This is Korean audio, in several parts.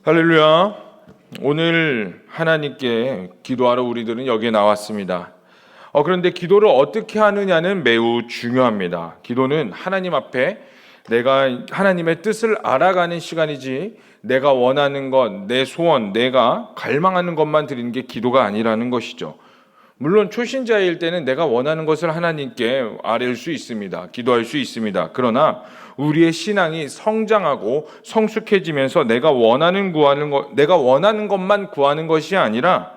할렐루야. 오늘 하나님께 기도하러 우리들은 여기에 나왔습니다. 그런데 기도를 어떻게 하느냐는 매우 중요합니다. 기도는 하나님 앞에 내가 하나님의 뜻을 알아가는 시간이지, 내가 원하는 것, 내 소원, 내가 갈망하는 것만 드리는 게 기도가 아니라는 것이죠. 물론 초신자일 때는 내가 원하는 것을 하나님께 아뢰을 수 있습니다. 기도할 수 있습니다. 그러나 우리의 신앙이 성장하고 성숙해지면서 내가 원하는 것만 구하는 것이 아니라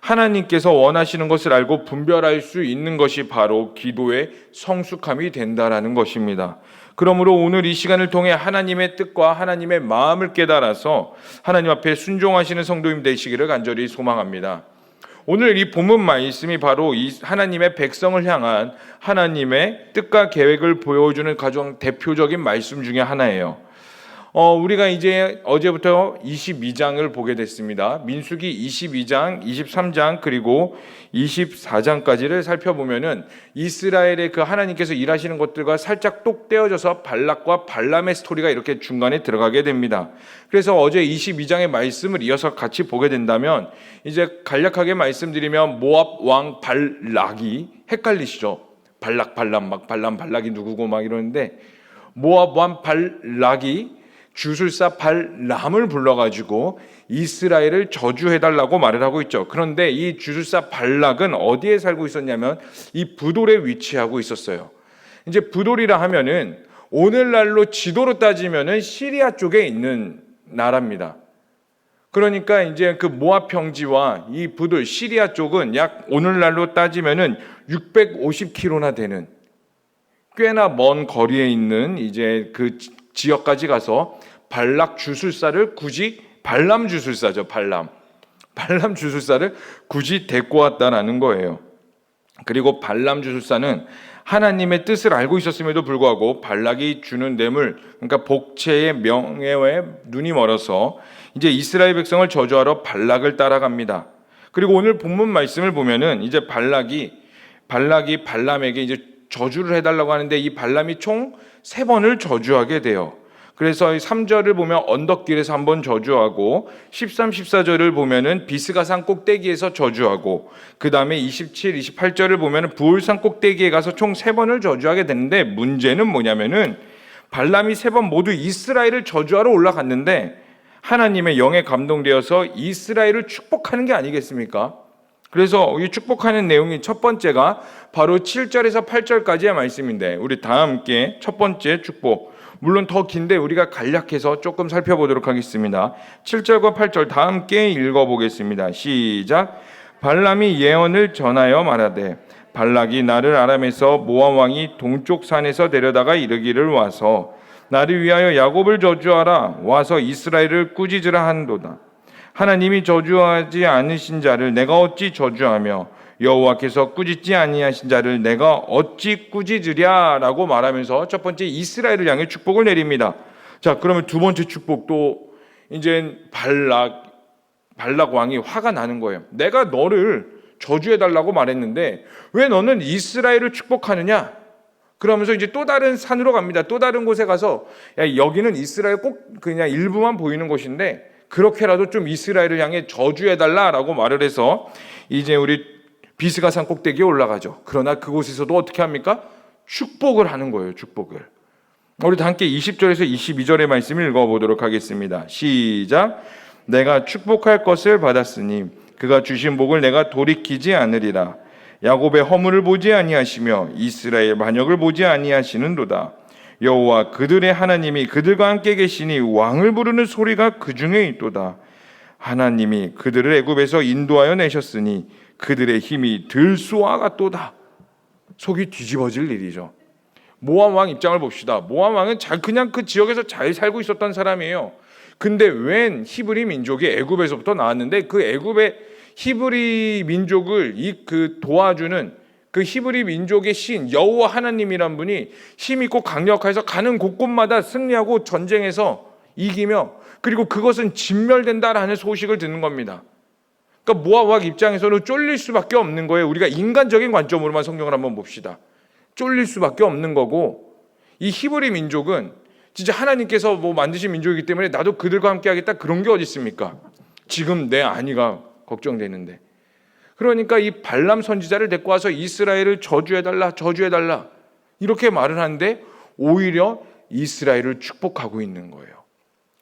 하나님께서 원하시는 것을 알고 분별할 수 있는 것이 바로 기도의 성숙함이 된다라는 것입니다. 그러므로 오늘 이 시간을 통해 하나님의 뜻과 하나님의 마음을 깨달아서 하나님 앞에 순종하시는 성도님 되시기를 간절히 소망합니다. 오늘 이 본문 말씀이 바로 이 하나님의 백성을 향한 하나님의 뜻과 계획을 보여주는 가장 대표적인 말씀 중에 하나예요. 우리가 이제 어제부터 22장을 보게 됐습니다. 민수기 22장, 23장 그리고 24장까지를 살펴보면은 이스라엘의 그 하나님께서 일하시는 것들과 살짝 똑 떼어져서 발락과 발람의 스토리가 이렇게 중간에 들어가게 됩니다. 그래서 어제 22장의 말씀을 이어서 같이 보게 된다면 이제 간략하게 말씀드리면 모압 왕 발락이 헷갈리시죠? 발락, 발람, 발락이 누구고 막 이러는데 모압 왕 발락이 주술사 발람을 불러가지고 이스라엘을 저주해달라고 말을 하고 있죠. 그런데 이 주술사 발락은 어디에 살고 있었냐면 이 부돌에 위치하고 있었어요. 이제 부돌이라 하면은 오늘날로 지도로 따지면은 시리아 쪽에 있는 나라입니다. 그러니까 이제 그 모압 평지와 이 부돌 시리아 쪽은 약 오늘날로 따지면은 650km나 되는 꽤나 먼 거리에 있는 이제 그 지역까지 가서 발락 주술사를 굳이 발람 주술사죠. 발람 주술사를 굳이 데리고 왔다라는 거예요. 그리고 발람 주술사는 하나님의 뜻을 알고 있었음에도 불구하고 발락이 주는 뇌물, 그러니까 복채의 명예에 눈이 멀어서 이제 이스라엘 백성을 저주하러 발락을 따라갑니다. 그리고 오늘 본문 말씀을 보면은 이제 발락이 발람에게 이제 저주를 해달라고 하는데 이 발람이 총 3번을 저주하게 돼요. 그래서 3절을 보면 언덕길에서 한번 저주하고 13, 14절을 보면은 비스가산 꼭대기에서 저주하고 그 다음에 27, 28절을 보면은 부올산 꼭대기에 가서 총 3번을 저주하게 되는데 문제는 뭐냐면은 발람이 3번 모두 이스라엘을 저주하러 올라갔는데 하나님의 영에 감동되어서 이스라엘을 축복하는 게 아니겠습니까? 그래서 이 축복하는 내용이 첫 번째가 바로 7절에서 8절까지의 말씀인데 우리 다 함께 첫 번째 축복, 물론 더 긴데 우리가 간략해서 조금 살펴보도록 하겠습니다. 7절과 8절 다 함께 읽어보겠습니다. 시작. 발람이 예언을 전하여 말하되 발락이 나를 아람에서 모압 왕이 동쪽 산에서 데려다가 이르기를 와서 나를 위하여 야곱을 저주하라, 와서 이스라엘을 꾸짖으라 한도다. 하나님이 저주하지 않으신 자를 내가 어찌 저주하며 여호와께서 꾸짖지 아니하신 자를 내가 어찌 꾸짖으랴라고 말하면서 첫 번째 이스라엘을 향해 축복을 내립니다. 자, 그러면 두 번째 축복도 이제 발락 왕이 화가 나는 거예요. 내가 너를 저주해달라고 말했는데 왜 너는 이스라엘을 축복하느냐? 그러면서 이제 또 다른 산으로 갑니다. 또 다른 곳에 가서 야, 여기는 이스라엘 꼭 그냥 일부만 보이는 곳인데 그렇게라도 좀 이스라엘을 향해 저주해달라라고 말을 해서 이제 우리 비스가산 꼭대기에 올라가죠. 그러나 그곳에서도 어떻게 합니까? 축복을 하는 거예요. 축복을. 우리 다 함께 20절에서 22절의 말씀을 읽어보도록 하겠습니다. 시작. 내가 축복할 것을 받았으니 그가 주신 복을 내가 돌이키지 않으리라. 야곱의 허물을 보지 아니하시며 이스라엘 반역을 보지 아니하시는도다. 여호와 그들의 하나님이 그들과 함께 계시니 왕을 부르는 소리가 그 중에 있도다. 하나님이 그들을 애굽에서 인도하여 내셨으니 그들의 힘이 들소와 같도다. 속이 뒤집어질 일이죠. 모압 왕 입장을 봅시다. 모압 왕은 그냥 그 지역에서 잘 살고 있었던 사람이에요. 근데 웬 히브리 민족이 애굽에서부터 나왔는데 그 애굽의 히브리 민족을 도와주는 그 히브리 민족의 신 여호와 하나님이란 분이 힘 있고 강력해서 가는 곳곳마다 승리하고 전쟁에서 이기며 그리고 그것은 진멸된다라는 소식을 듣는 겁니다. 그러니까 모압 왕 입장에서는 쫄릴 수밖에 없는 거예요. 우리가 인간적인 관점으로만 성경을 한번 봅시다. 쫄릴 수밖에 없는 거고 이 히브리 민족은 진짜 하나님께서 뭐 만드신 민족이기 때문에 나도 그들과 함께 하겠다, 그런 게 어디 있습니까? 지금 내 안위가 걱정되는데. 그러니까 이 발람 선지자를 데리고 와서 이스라엘을 저주해달라 이렇게 말을 하는데 오히려 이스라엘을 축복하고 있는 거예요.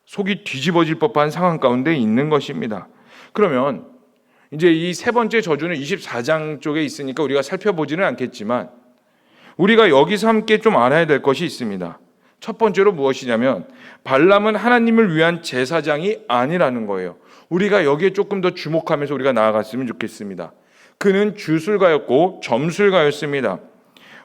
속이 뒤집어질 법한 상황 가운데 있는 것입니다. 그러면 이제 이 세 번째 저주는 24장 쪽에 있으니까 우리가 살펴보지는 않겠지만 우리가 여기서 함께 좀 알아야 될 것이 있습니다. 첫 번째로 무엇이냐면 발람은 하나님을 위한 제사장이 아니라는 거예요. 우리가 여기에 조금 더 주목하면서 우리가 나아갔으면 좋겠습니다. 그는 주술가였고 점술가였습니다.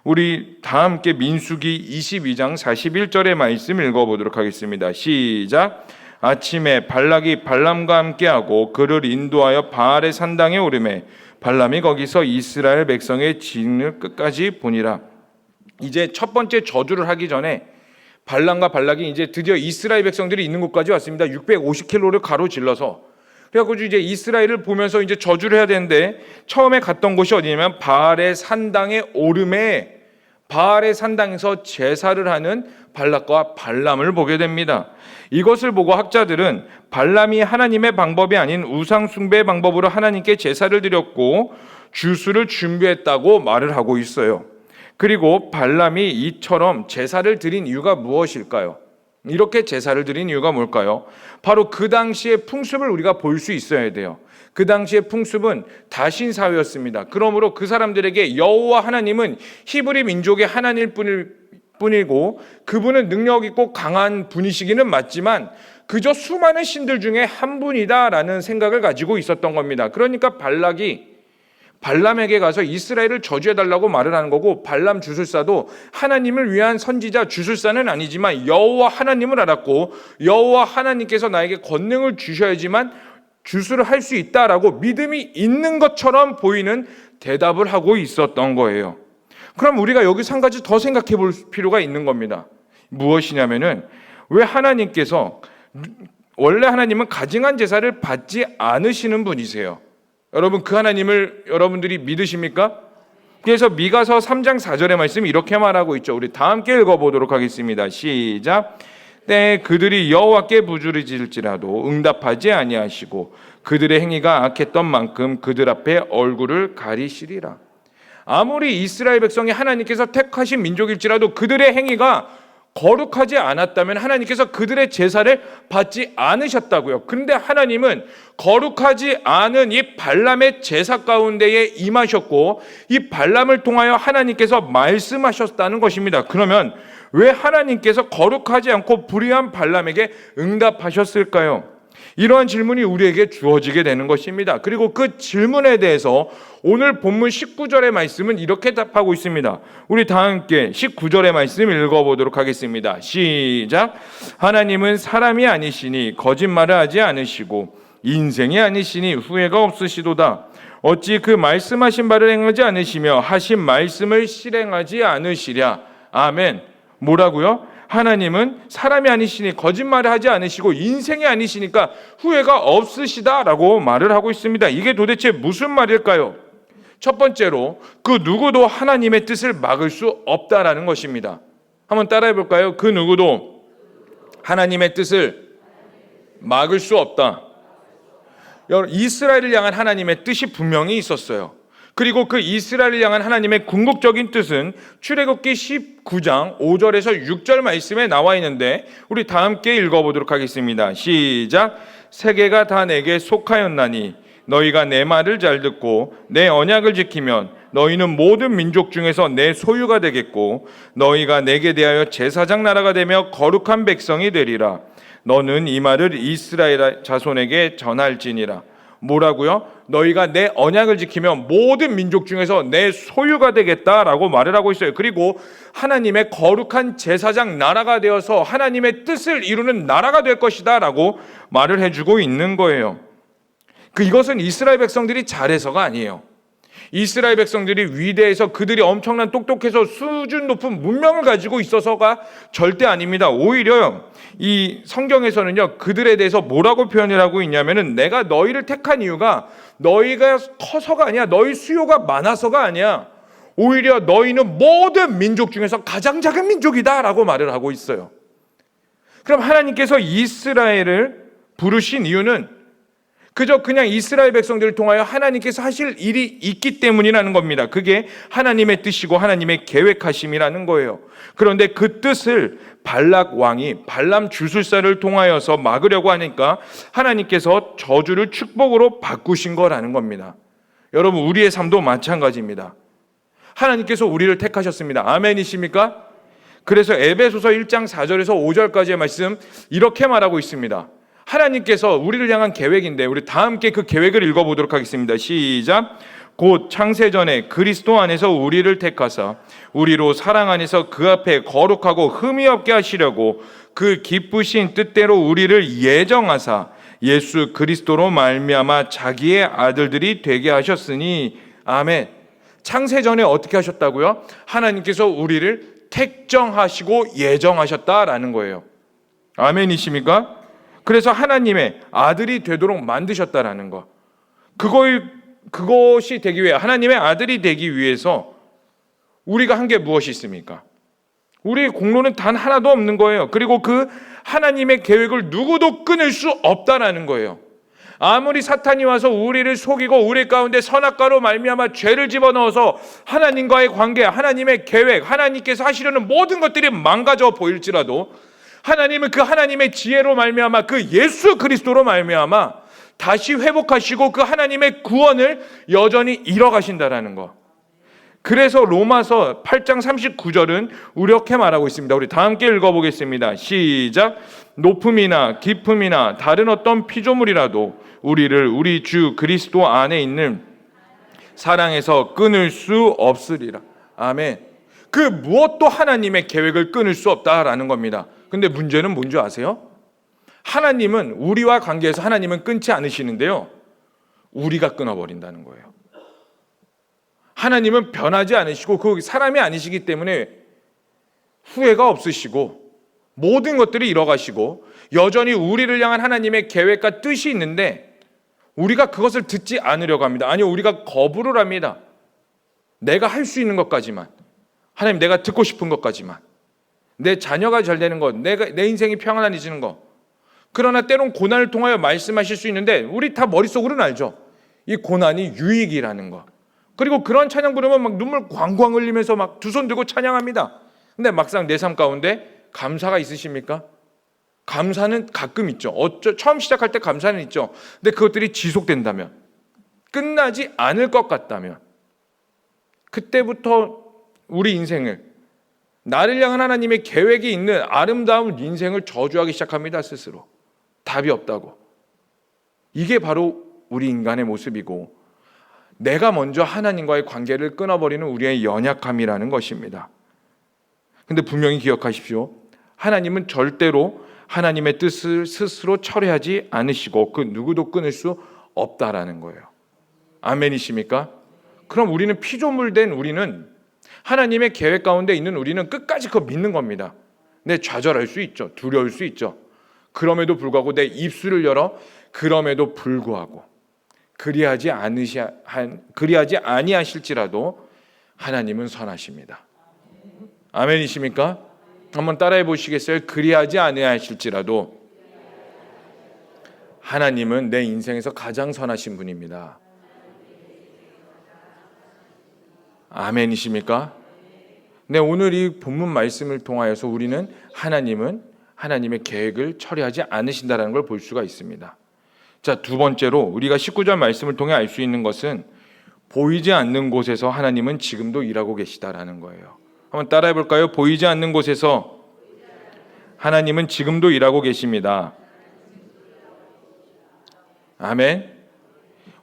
우리 다 함께 민수기 22장 41절의 말씀 읽어보도록 하겠습니다. 시작. 아침에 발락이 발람과 함께하고 그를 인도하여 바알의 산당에 오르매 발람이 거기서 이스라엘 백성의 진을 끝까지 보니라. 이제 첫 번째 저주를 하기 전에 발람과 발락이 이제 드디어 이스라엘 백성들이 있는 곳까지 왔습니다. 650km를 가로질러서. 그래가지고 이제 이스라엘을 보면서 이제 저주를 해야 되는데 처음에 갔던 곳이 어디냐면 바알의 산당에 오르매 바알의 산당에서 제사를 하는 발락과 발람을 보게 됩니다. 이것을 보고 학자들은 발람이 하나님의 방법이 아닌 우상 숭배의 방법으로 하나님께 제사를 드렸고 주수를 준비했다고 말을 하고 있어요. 그리고 발람이 이처럼 제사를 드린 이유가 무엇일까요? 이렇게 제사를 드린 이유가 뭘까요? 바로 그 당시의 풍습을 우리가 볼 수 있어야 돼요. 그 당시의 풍습은 다신 사회였습니다. 그러므로 그 사람들에게 여호와 하나님은 히브리 민족의 하나님일 뿐이고 그분은 능력 있고 강한 분이시기는 맞지만 그저 수많은 신들 중에 한 분이다라는 생각을 가지고 있었던 겁니다. 그러니까 발락이 발람에게 가서 이스라엘을 저주해달라고 말을 하는 거고 발람 주술사도 하나님을 위한 선지자 주술사는 아니지만 여호와 하나님을 알았고 여호와 하나님께서 나에게 권능을 주셔야지만 주술을 할 수 있다라고 믿음이 있는 것처럼 보이는 대답을 하고 있었던 거예요. 그럼 우리가 여기서 한 가지 더 생각해 볼 필요가 있는 겁니다. 무엇이냐면은 왜 하나님께서 원래 하나님은 가증한 제사를 받지 않으시는 분이세요. 여러분 그 하나님을 여러분들이 믿으십니까? 그래서 미가서 3장 4절의 말씀이 이렇게 말하고 있죠. 우리 다 함께 읽어보도록 하겠습니다. 시작. 때에 그들이 여호와께 부르짖을지라도 응답하지 아니하시고 그들의 행위가 악했던 만큼 그들 앞에 얼굴을 가리시리라. 아무리 이스라엘 백성이 하나님께서 택하신 민족일지라도 그들의 행위가 거룩하지 않았다면 하나님께서 그들의 제사를 받지 않으셨다고요. 그런데 하나님은 거룩하지 않은 이 발람의 제사 가운데에 임하셨고 이 발람을 통하여 하나님께서 말씀하셨다는 것입니다. 그러면 왜 하나님께서 거룩하지 않고 불의한 발람에게 응답하셨을까요? 이러한 질문이 우리에게 주어지게 되는 것입니다. 그리고 그 질문에 대해서 오늘 본문 19절의 말씀은 이렇게 답하고 있습니다. 우리 다 함께 19절의 말씀 읽어보도록 하겠습니다. 시작. 하나님은 사람이 아니시니 거짓말을 하지 않으시고 인생이 아니시니 후회가 없으시도다. 어찌 그 말씀하신 바를 행하지 않으시며 하신 말씀을 실행하지 않으시랴. 아멘. 뭐라고요? 하나님은 사람이 아니시니 거짓말을 하지 않으시고 인생이 아니시니까 후회가 없으시다라고 말을 하고 있습니다. 이게 도대체 무슨 말일까요? 첫 번째로 그 누구도 하나님의 뜻을 막을 수 없다라는 것입니다. 한번 따라해 볼까요? 그 누구도 하나님의 뜻을 막을 수 없다. 여러분, 이스라엘을 향한 하나님의 뜻이 분명히 있었어요. 그리고 그 이스라엘을 향한 하나님의 궁극적인 뜻은 출애굽기 19장 5절에서 6절 말씀에 나와 있는데 우리 다 함께 읽어보도록 하겠습니다. 시작. 세계가 다 내게 속하였나니 너희가 내 말을 잘 듣고 내 언약을 지키면 너희는 모든 민족 중에서 내 소유가 되겠고 너희가 내게 대하여 제사장 나라가 되며 거룩한 백성이 되리라. 너는 이 말을 이스라엘 자손에게 전할지니라. 뭐라고요? 너희가 내 언약을 지키면 모든 민족 중에서 내 소유가 되겠다라고 말을 하고 있어요. 그리고 하나님의 거룩한 제사장 나라가 되어서 하나님의 뜻을 이루는 나라가 될 것이다 라고 말을 해주고 있는 거예요. 이것은 이스라엘 백성들이 잘해서가 아니에요. 이스라엘 백성들이 위대해서 그들이 엄청난 똑똑해서 수준 높은 문명을 가지고 있어서가 절대 아닙니다. 오히려 이 성경에서는요 그들에 대해서 뭐라고 표현을 하고 있냐면은 내가 너희를 택한 이유가 너희가 커서가 아니야, 너희 수요가 많아서가 아니야, 오히려 너희는 모든 민족 중에서 가장 작은 민족이다 라고 말을 하고 있어요. 그럼 하나님께서 이스라엘을 부르신 이유는 그저 그냥 이스라엘 백성들을 통하여 하나님께서 하실 일이 있기 때문이라는 겁니다. 그게 하나님의 뜻이고 하나님의 계획하심이라는 거예요. 그런데 그 뜻을 발락 왕이 발람 주술사를 통하여서 막으려고 하니까 하나님께서 저주를 축복으로 바꾸신 거라는 겁니다. 여러분, 우리의 삶도 마찬가지입니다. 하나님께서 우리를 택하셨습니다. 아멘이십니까? 그래서 에베소서 1장 4절에서 5절까지의 말씀 이렇게 말하고 있습니다. 하나님께서 우리를 향한 계획인데 우리 다 함께 그 계획을 읽어보도록 하겠습니다. 시작. 곧 창세전에 그리스도 안에서 우리를 택하사 우리로 사랑 안에서 그 앞에 거룩하고 흠이 없게 하시려고 그 기쁘신 뜻대로 우리를 예정하사 예수 그리스도로 말미암아 자기의 아들들이 되게 하셨으니. 아멘. 창세전에 어떻게 하셨다고요? 하나님께서 우리를 택정하시고 예정하셨다라는 거예요. 아멘이십니까? 그래서 하나님의 아들이 되도록 만드셨다라는 거. 그것이 되기 위해, 하나님의 아들이 되기 위해서 우리가 한 게 무엇이 있습니까? 우리의 공로는 단 하나도 없는 거예요. 그리고 그 하나님의 계획을 누구도 끊을 수 없다라는 거예요. 아무리 사탄이 와서 우리를 속이고 우리 가운데 선악과로 말미암아 죄를 집어넣어서 하나님과의 관계, 하나님의 계획, 하나님께서 하시려는 모든 것들이 망가져 보일지라도 하나님은 그 하나님의 지혜로 말미암아 그 예수 그리스도로 말미암아 다시 회복하시고 그 하나님의 구원을 여전히 이뤄가신다라는 거. 그래서 로마서 8장 39절은 이렇게 말하고 있습니다. 우리 다 함께 읽어보겠습니다. 시작. 높음이나 깊음이나 다른 어떤 피조물이라도 우리를 우리 주 그리스도 안에 있는 사랑에서 끊을 수 없으리라. 아멘. 그 무엇도 하나님의 계획을 끊을 수 없다라는 겁니다. 근데 문제는 뭔지 아세요? 하나님은 우리와 관계에서 하나님은 끊지 않으시는데요, 우리가 끊어버린다는 거예요. 하나님은 변하지 않으시고 그 사람이 아니시기 때문에 후회가 없으시고 모든 것들이 이뤄가시고 여전히 우리를 향한 하나님의 계획과 뜻이 있는데 우리가 그것을 듣지 않으려고 합니다. 아니요, 우리가 거부를 합니다. 내가 할 수 있는 것까지만, 하나님 내가 듣고 싶은 것까지만, 내 자녀가 잘 되는 것, 내 인생이 평안해지는 것. 그러나 때론 고난을 통하여 말씀하실 수 있는데 우리 다 머릿속으로는 알죠. 이 고난이 유익이라는 거. 그리고 그런 찬양 부르면 막 눈물 광광 흘리면서 막 두 손 들고 찬양합니다. 근데 막상 내 삶 가운데 감사가 있으십니까? 감사는 가끔 있죠. 처음 시작할 때 감사는 있죠. 근데 그것들이 지속된다면, 끝나지 않을 것 같다면, 그때부터 우리 인생을, 나를 향한 하나님의 계획이 있는 아름다운 인생을 저주하기 시작합니다. 스스로 답이 없다고. 이게 바로 우리 인간의 모습이고 내가 먼저 하나님과의 관계를 끊어버리는 우리의 연약함이라는 것입니다. 근데 분명히 기억하십시오. 하나님은 절대로 하나님의 뜻을 스스로 철회하지 않으시고 그 누구도 끊을 수 없다라는 거예요. 아멘이십니까? 그럼 우리는 피조물된 우리는, 하나님의 계획 가운데 있는 우리는 끝까지 그거 믿는 겁니다. 내 좌절할 수 있죠. 두려울 수 있죠. 그럼에도 불구하고 내 입술을 열어 그럼에도 불구하고 그리하지 아니하실지라도 하나님은 선하십니다. 아멘이십니까? 한번 따라해 보시겠어요? 그리하지 아니하실지라도 하나님은 내 인생에서 가장 선하신 분입니다. 아멘이십니까? 네, 오늘 이 본문 말씀을 통하여서 우리는 하나님은 하나님의 계획을 처리하지 않으신다는 걸 볼 수가 있습니다. 자, 두 번째로 우리가 19절 말씀을 통해 알 수 있는 것은 보이지 않는 곳에서 하나님은 지금도 일하고 계시다라는 거예요. 한번 따라해 볼까요? 보이지 않는 곳에서 하나님은 지금도 일하고 계십니다. 아멘.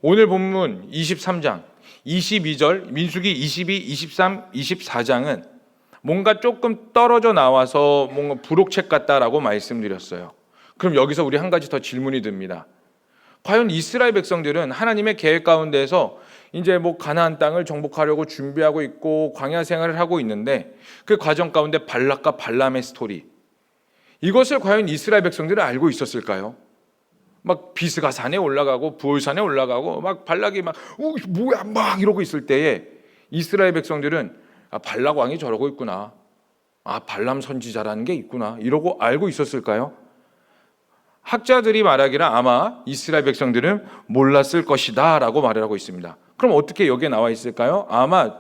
오늘 본문 23장 22절, 민수기 22, 23, 24장은 뭔가 조금 떨어져 나와서 뭔가 부록책 같다라고 말씀드렸어요. 그럼 여기서 우리 한 가지 더 질문이 듭니다. 과연 이스라엘 백성들은 하나님의 계획 가운데에서 이제 뭐 가나안 땅을 정복하려고 준비하고 있고 광야 생활을 하고 있는데 그 과정 가운데 발락과 발람의 스토리, 이것을 과연 이스라엘 백성들은 알고 있었을까요? 막 비스가 산에 올라가고 부올산에 올라가고 막 발락이 막 뭐야 막 이러고 있을 때에 이스라엘 백성들은 발락 왕이 저러고 있구나, 아, 발람 선지자라는 게 있구나 이러고 알고 있었을까요? 학자들이 말하기를 아마 이스라엘 백성들은 몰랐을 것이다 라고 말을 하고 있습니다. 그럼 어떻게 여기에 나와 있을까요? 아마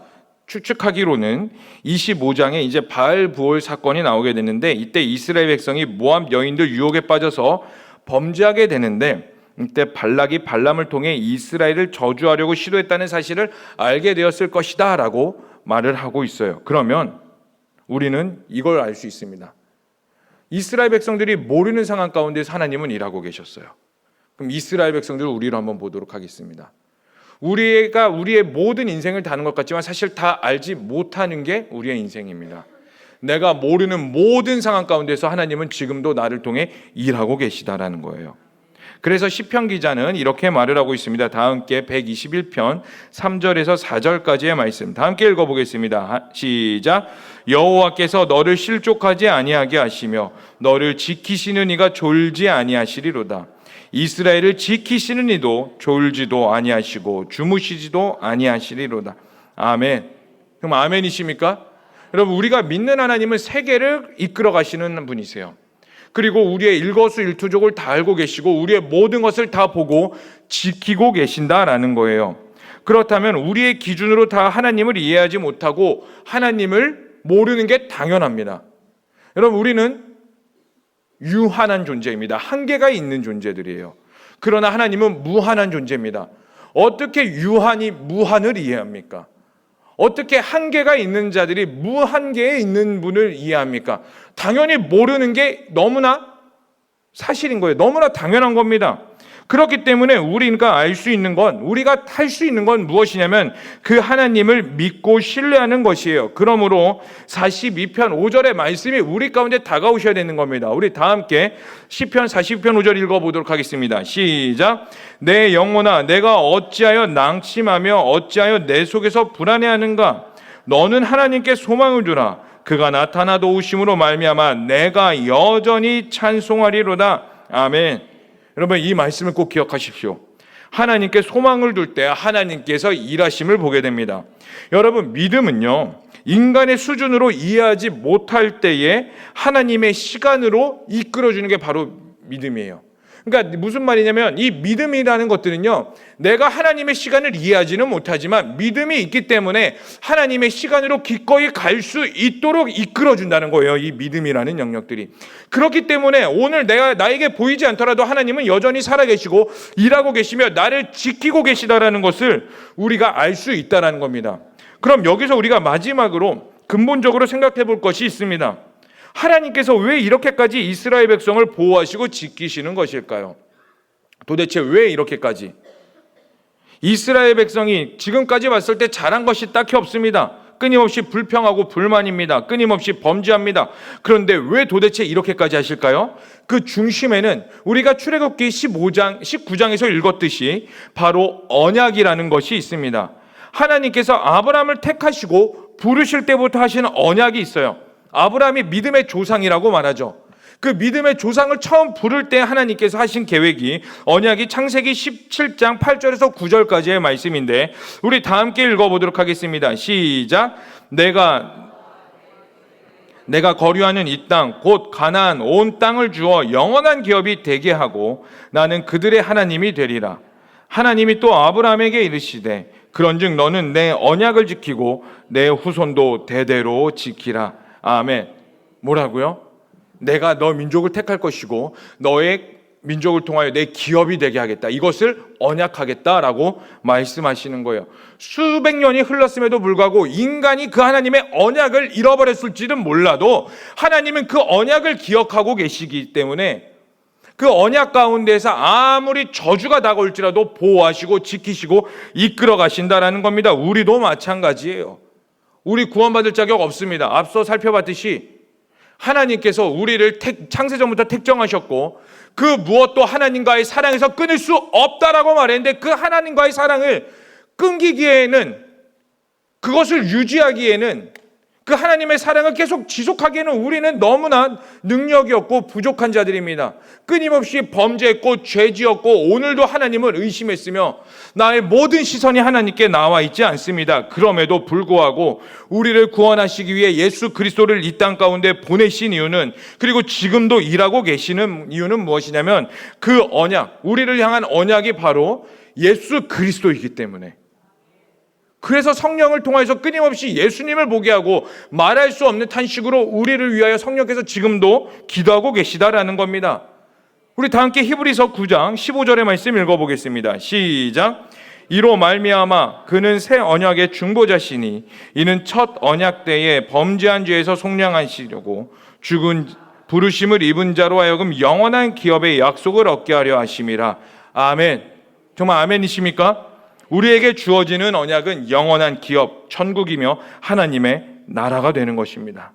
추측하기로는 25장에 이제 바알 부올 사건이 나오게 되는데, 이때 이스라엘 백성이 모압 여인들 유혹에 빠져서 범죄하게 되는데, 이때 발락이 발람을 통해 이스라엘을 저주하려고 시도했다는 사실을 알게 되었을 것이다 라고 말을 하고 있어요. 그러면 우리는 이걸 알 수 있습니다. 이스라엘 백성들이 모르는 상황 가운데서 하나님은 일하고 계셨어요. 그럼 이스라엘 백성들을 우리로 한번 보도록 하겠습니다. 우리가 우리의 모든 인생을 다는 것 같지만 사실 다 알지 못하는 게 우리의 인생입니다. 내가 모르는 모든 상황 가운데서 하나님은 지금도 나를 통해 일하고 계시다라는 거예요. 그래서 시편 기자는 이렇게 말을 하고 있습니다. 다 함께 121편 3절에서 4절까지의 말씀 다 함께 읽어보겠습니다. 시작. 여호와께서 너를 실족하지 아니하게 하시며 너를 지키시는 이가 졸지 아니하시리로다. 이스라엘을 지키시는 이도 졸지도 아니하시고 주무시지도 아니하시리로다. 아멘. 그럼 아멘이십니까? 여러분, 우리가 믿는 하나님은 세계를 이끌어 가시는 분이세요. 그리고 우리의 일거수일투족을 다 알고 계시고 우리의 모든 것을 다 보고 지키고 계신다라는 거예요. 그렇다면 우리의 기준으로 다 하나님을 이해하지 못하고 하나님을 모르는 게 당연합니다. 여러분, 우리는 유한한 존재입니다. 한계가 있는 존재들이에요. 그러나 하나님은 무한한 존재입니다. 어떻게 유한이 무한을 이해합니까? 어떻게 한계가 있는 자들이 무한계에 있는 분을 이해합니까? 당연히 모르는 게 너무나 사실인 거예요. 너무나 당연한 겁니다. 그렇기 때문에 우리가 알 수 있는 건, 우리가 할 수 있는 건 무엇이냐면 그 하나님을 믿고 신뢰하는 것이에요. 그러므로 42편 5절의 말씀이 우리 가운데 다가오셔야 되는 겁니다. 우리 다 함께 시편 40편 5절 읽어보도록 하겠습니다. 시작. 내 영혼아, 내가 어찌하여 낭심하며 어찌하여 내 속에서 불안해하는가? 너는 하나님께 소망을 두라. 그가 나타나 도우심으로 말미암아 내가 여전히 찬송하리로다. 아멘. 여러분, 이 말씀을 꼭 기억하십시오. 하나님께 소망을 둘 때 하나님께서 일하심을 보게 됩니다. 여러분, 믿음은요, 인간의 수준으로 이해하지 못할 때에 하나님의 시간으로 이끌어주는 게 바로 믿음이에요. 그러니까 무슨 말이냐면, 이 믿음이라는 것들은요, 내가 하나님의 시간을 이해하지는 못하지만 믿음이 있기 때문에 하나님의 시간으로 기꺼이 갈 수 있도록 이끌어준다는 거예요. 이 믿음이라는 영역들이. 그렇기 때문에 오늘 나에게 보이지 않더라도 하나님은 여전히 살아계시고 일하고 계시며 나를 지키고 계시다라는 것을 우리가 알 수 있다는 겁니다. 그럼 여기서 우리가 마지막으로 근본적으로 생각해 볼 것이 있습니다. 하나님께서 왜 이렇게까지 이스라엘 백성을 보호하시고 지키시는 것일까요? 도대체 왜 이렇게까지? 이스라엘 백성이 지금까지 봤을 때 잘한 것이 딱히 없습니다. 끊임없이 불평하고 불만입니다. 끊임없이 범죄합니다. 그런데 왜 도대체 이렇게까지 하실까요? 그 중심에는 우리가 출애굽기 15장, 19장에서 읽었듯이 바로 언약이라는 것이 있습니다. 하나님께서 아브라함을 택하시고 부르실 때부터 하시는 언약이 있어요. 아브라함이 믿음의 조상이라고 말하죠. 그 믿음의 조상을 처음 부를 때 하나님께서 하신 계획이 언약이 창세기 17장 8절에서 9절까지의 말씀인데 우리 다 함께 읽어보도록 하겠습니다. 시작. 내가 거류하는 이 땅 곧 가나안 온 땅을 주어 영원한 기업이 되게 하고 나는 그들의 하나님이 되리라. 하나님이 또 아브라함에게 이르시되 그런즉 너는 내 언약을 지키고 내 후손도 대대로 지키라. 아멘. 뭐라고요? 내가 너 민족을 택할 것이고 너의 민족을 통하여 내 기업이 되게 하겠다. 이것을 언약하겠다라고 말씀하시는 거예요. 수백 년이 흘렀음에도 불구하고 인간이 그 하나님의 언약을 잃어버렸을지는 몰라도 하나님은 그 언약을 기억하고 계시기 때문에 그 언약 가운데서 아무리 저주가 다가올지라도 보호하시고 지키시고 이끌어 가신다라는 겁니다. 우리도 마찬가지예요. 우리 구원받을 자격 없습니다. 앞서 살펴봤듯이 하나님께서 우리를 창세전부터 택정하셨고 그 무엇도 하나님과의 사랑에서 끊을 수 없다라고 말했는데 그 하나님과의 사랑을 끊기기에는, 그것을 유지하기에는, 그 하나님의 사랑을 계속 지속하기에는 우리는 너무나 능력이 없고 부족한 자들입니다. 끊임없이 범죄했고 죄지었고 오늘도 하나님을 의심했으며 나의 모든 시선이 하나님께 나와 있지 않습니다. 그럼에도 불구하고 우리를 구원하시기 위해 예수 그리스도를 이 땅 가운데 보내신 이유는, 그리고 지금도 일하고 계시는 이유는 무엇이냐면 그 언약, 우리를 향한 언약이 바로 예수 그리스도이기 때문에, 그래서 성령을 통해서 끊임없이 예수님을 보게 하고 말할 수 없는 탄식으로 우리를 위하여 성령께서 지금도 기도하고 계시다라는 겁니다. 우리 다 함께 히브리서 9장 15절의 말씀 읽어보겠습니다. 시작. 이로 말미암아 그는 새 언약의 중보자시니 이는 첫 언약 때에 범죄한 죄에서 속량하시려고 죽은 부르심을 입은 자로 하여금 영원한 기업의 약속을 얻게 하려 하심이라. 아멘. 정말 아멘이십니까? 우리에게 주어지는 언약은 영원한 기업, 천국이며 하나님의 나라가 되는 것입니다.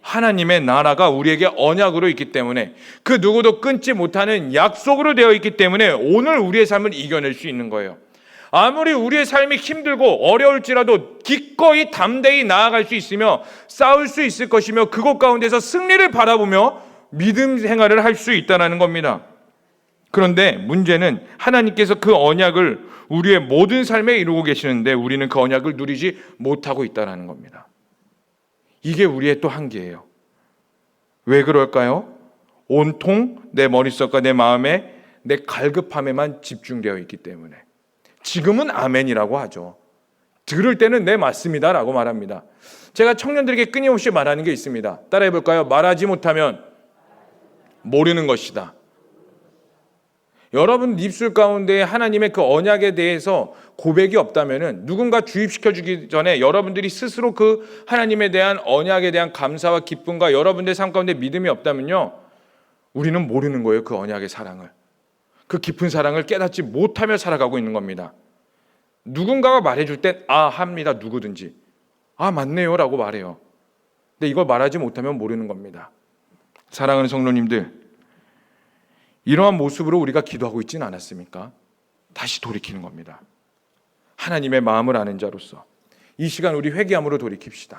하나님의 나라가 우리에게 언약으로 있기 때문에, 그 누구도 끊지 못하는 약속으로 되어 있기 때문에 오늘 우리의 삶을 이겨낼 수 있는 거예요. 아무리 우리의 삶이 힘들고 어려울지라도 기꺼이 담대히 나아갈 수 있으며 싸울 수 있을 것이며 그곳 가운데서 승리를 바라보며 믿음 생활을 할 수 있다는 겁니다. 그런데 문제는 하나님께서 그 언약을 우리의 모든 삶에 이루고 계시는데 우리는 그 언약을 누리지 못하고 있다는 겁니다. 이게 우리의 또 한계예요. 왜 그럴까요? 온통 내 머릿속과 내 마음에 내 갈급함에만 집중되어 있기 때문에. 지금은 아멘이라고 하죠. 들을 때는 네 맞습니다라고 말합니다. 제가 청년들에게 끊임없이 말하는 게 있습니다. 따라해 볼까요? 말하지 못하면 모르는 것이다. 여러분 입술 가운데 하나님의 그 언약에 대해서 고백이 없다면은, 누군가 주입시켜 주기 전에 여러분들이 스스로 그 하나님에 대한 언약에 대한 감사와 기쁨과 여러분들의 삶 가운데 믿음이 없다면요, 우리는 모르는 거예요. 그 언약의 사랑을, 그 깊은 사랑을 깨닫지 못하며 살아가고 있는 겁니다. 누군가가 말해줄 땐 합니다. 누구든지 맞네요 라고 말해요. 근데 이걸 말하지 못하면 모르는 겁니다. 사랑하는 성도님들, 이러한 모습으로 우리가 기도하고 있지는 않았습니까? 다시 돌이키는 겁니다. 하나님의 마음을 아는 자로서 이 시간 우리 회개함으로 돌이킵시다.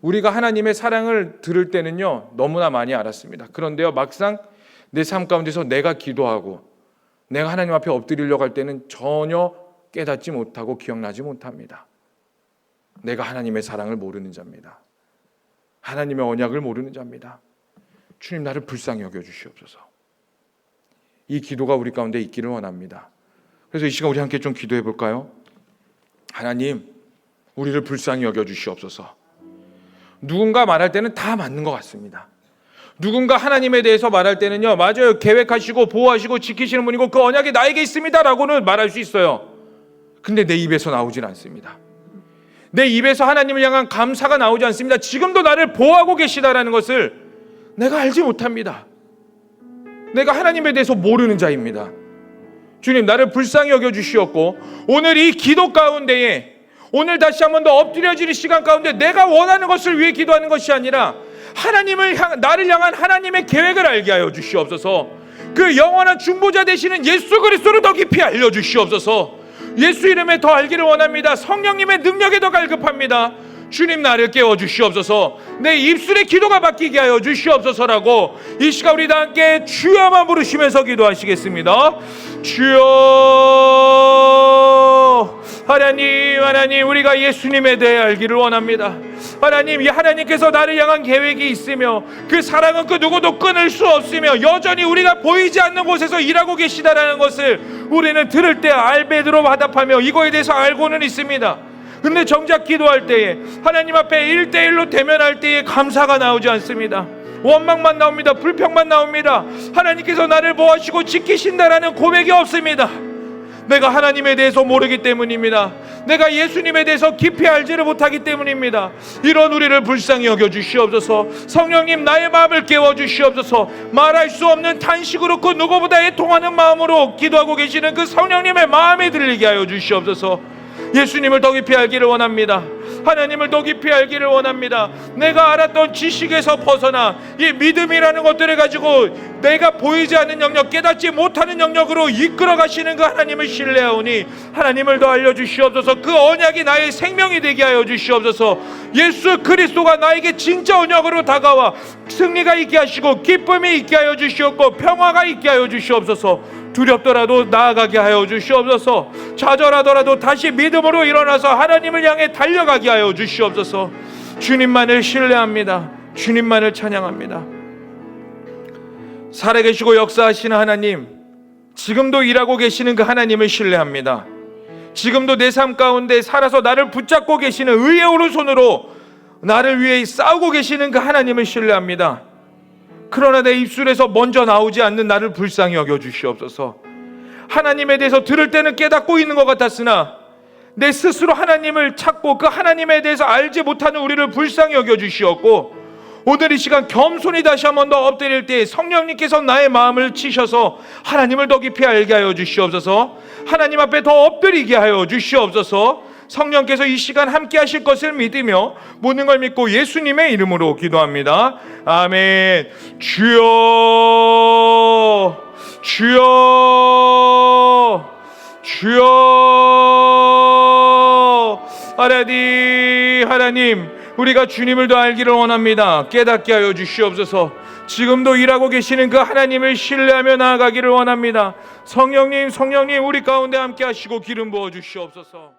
우리가 하나님의 사랑을 들을 때는요 너무나 많이 알았습니다. 그런데요, 막상 내 삶 가운데서 내가 기도하고 내가 하나님 앞에 엎드리려고 할 때는 전혀 깨닫지 못하고 기억나지 못합니다. 내가 하나님의 사랑을 모르는 자입니다. 하나님의 언약을 모르는 자입니다. 주님, 나를 불쌍히 여겨주시옵소서. 이 기도가 우리 가운데 있기를 원합니다. 그래서 이 시간 우리 함께 좀 기도해 볼까요? 하나님, 우리를 불쌍히 여겨주시옵소서. 누군가 말할 때는 다 맞는 것 같습니다. 누군가 하나님에 대해서 말할 때는요, 맞아요, 계획하시고 보호하시고 지키시는 분이고 그 언약이 나에게 있습니다 라고는 말할 수 있어요. 근데 내 입에서 나오질 않습니다. 내 입에서 하나님을 향한 감사가 나오지 않습니다. 지금도 나를 보호하고 계시다라는 것을 내가 알지 못합니다. 내가 하나님에 대해서 모르는 자입니다. 주님, 나를 불쌍히 여겨주시옵고 오늘 이 기도 가운데에, 오늘 다시 한 번 더 엎드려지는 시간 가운데 내가 원하는 것을 위해 기도하는 것이 아니라 나를 향한 하나님의 계획을 알게 하여 주시옵소서. 그 영원한 중보자 되시는 예수 그리스도를 더 깊이 알려주시옵소서. 예수 이름에 더 알기를 원합니다. 성령님의 능력에 더 갈급합니다. 주님, 나를 깨워주시옵소서. 내 입술의 기도가 바뀌게 하여 주시옵소서라고 이 시간 우리 다 함께 주여만 부르시면서 기도하시겠습니다. 주여. 하나님, 우리가 예수님에 대해 알기를 원합니다. 하나님, 이 하나님께서 나를 향한 계획이 있으며 그 사랑은 그 누구도 끊을 수 없으며 여전히 우리가 보이지 않는 곳에서 일하고 계시다라는 것을 우리는 들을 때 알베드로 화답하며 이거에 대해서 알고는 있습니다. 근데 정작 기도할 때에, 하나님 앞에 1대1로 대면할 때에 감사가 나오지 않습니다. 원망만 나옵니다. 불평만 나옵니다. 하나님께서 나를 보호하시고 지키신다라는 고백이 없습니다. 내가 하나님에 대해서 모르기 때문입니다. 내가 예수님에 대해서 깊이 알지를 못하기 때문입니다. 이런 우리를 불쌍히 여겨주시옵소서. 성령님, 나의 마음을 깨워주시옵소서. 말할 수 없는 탄식으로 그 누구보다 애통하는 마음으로 기도하고 계시는 그 성령님의 마음에 들리게 하여 주시옵소서. 예수님을 더 깊이 알기를 원합니다. 하나님을 더 깊이 알기를 원합니다. 내가 알았던 지식에서 벗어나 이 믿음이라는 것들을 가지고 내가 보이지 않는 영역, 깨닫지 못하는 영역으로 이끌어 가시는 그 하나님을 신뢰하오니 하나님을 더 알려주시옵소서. 그 언약이 나의 생명이 되게 하여 주시옵소서. 예수 그리스도가 나에게 진짜 언약으로 다가와 승리가 있게 하시고 기쁨이 있게 하여 주시옵고 평화가 있게 하여 주시옵소서. 두렵더라도 나아가게 하여 주시옵소서. 좌절하더라도 다시 믿음으로 일어나서 하나님을 향해 달려가게 하여 주시옵소서. 주님만을 신뢰합니다. 주님만을 찬양합니다. 살아계시고 역사하시는 하나님, 지금도 일하고 계시는 그 하나님을 신뢰합니다. 지금도 내 삶 가운데 살아서 나를 붙잡고 계시는 의의 오른손으로 나를 위해 싸우고 계시는 그 하나님을 신뢰합니다. 그러나 내 입술에서 먼저 나오지 않는 나를 불쌍히 여겨 주시옵소서. 하나님에 대해서 들을 때는 깨닫고 있는 것 같았으나 내 스스로 하나님을 찾고 그 하나님에 대해서 알지 못하는 우리를 불쌍히 여겨 주시옵고, 오늘 이 시간 겸손히 다시 한 번 더 엎드릴 때 성령님께서 나의 마음을 치셔서 하나님을 더 깊이 알게 하여 주시옵소서. 하나님 앞에 더 엎드리게 하여 주시옵소서. 성령께서 이 시간 함께 하실 것을 믿으며 모든 걸 믿고 예수님의 이름으로 기도합니다. 아멘. 주여, 주여, 주여. 하나님, 우리가 주님을 더 알기를 원합니다. 깨닫게 하여 주시옵소서. 지금도 일하고 계시는 그 하나님을 신뢰하며 나아가기를 원합니다. 성령님, 우리 가운데 함께 하시고 기름 부어 주시옵소서.